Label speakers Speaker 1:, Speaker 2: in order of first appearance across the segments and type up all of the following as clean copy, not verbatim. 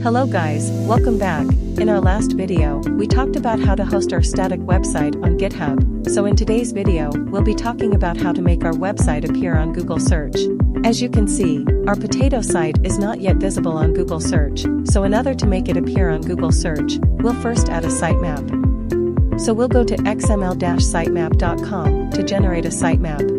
Speaker 1: Hello guys, welcome back. In our last video, we talked about how to host our static website on GitHub. So in today's video, we'll be talking about how to make our website appear on Google search. As you can see, our potato site is not yet visible on Google search. So in order to make it appear on Google search, we'll first add a sitemap. So we'll go to xml-sitemap.com to generate a sitemap.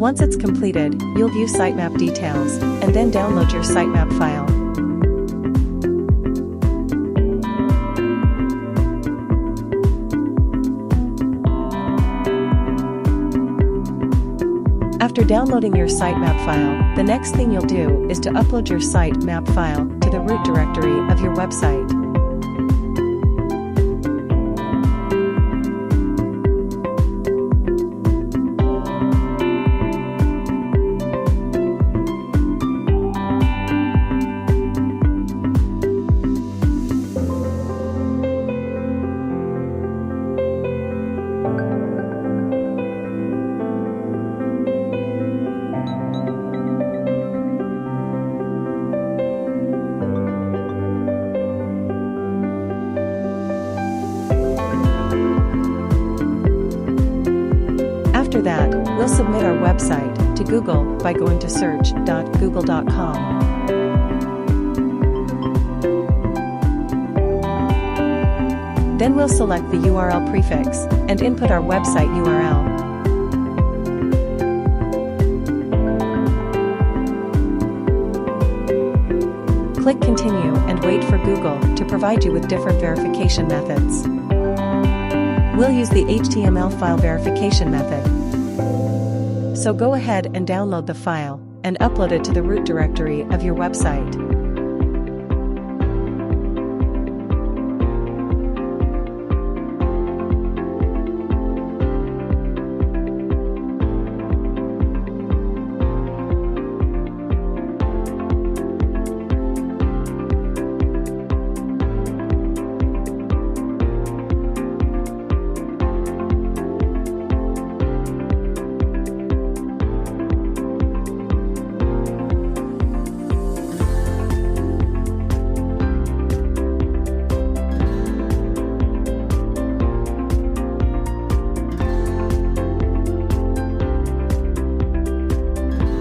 Speaker 1: Once it's completed, you'll view sitemap details, and then download your sitemap file. After downloading your sitemap file, the next thing you'll do is to upload your sitemap file to the root directory of your website. After that, we'll submit our website to Google by going to search.google.com. Then we'll select the URL prefix and input our website URL. Click Continue and wait for Google to provide you with different verification methods. We'll use the HTML file verification method. So go ahead and download the file and upload it to the root directory of your website.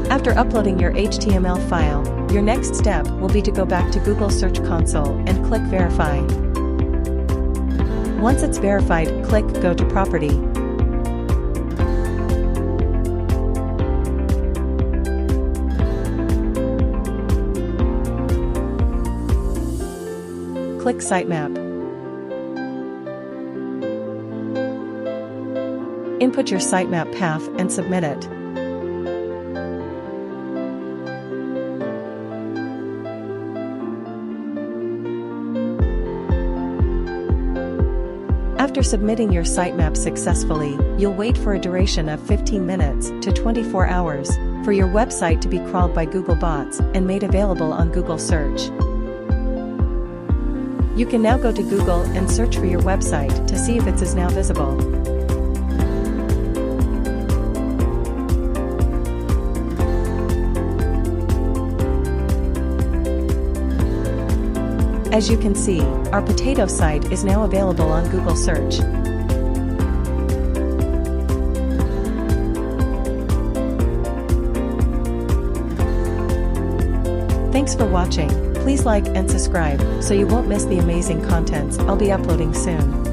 Speaker 1: After uploading your HTML file, your next step will be to go back to Google Search Console and click Verify. Once it's verified, click Go to Property. Click Sitemap. Input your sitemap path and submit it. After submitting your sitemap successfully, you'll wait for a duration of 15 minutes to 24 hours for your website to be crawled by Google bots and made available on Google search. You can now go to Google and search for your website to see if it is now visible. As you can see, our potato site is now available on Google search. Thanks for watching. Please like and subscribe so you won't miss the amazing contents I'll be uploading soon.